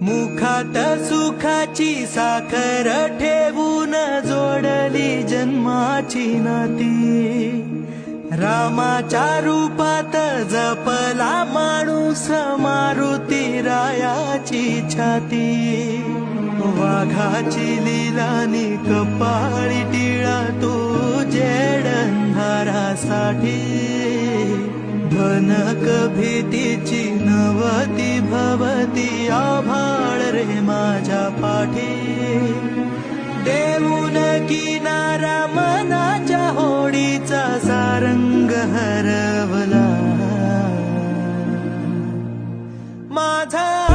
मुखात सुखाची साखर ठेवून जोडली जन्माची नाती। रामाच्या रूपात जपला माणूस मारुती रायाची छाती। वाघाची लीलानी कपाळी टिळा तू जेडंधारासाठी। भनक भीतीची नवती भवती आभाळ रे माझ्या पाठी। देऊन किनारा मनाच्या होडीचा सारंग हरवला माझा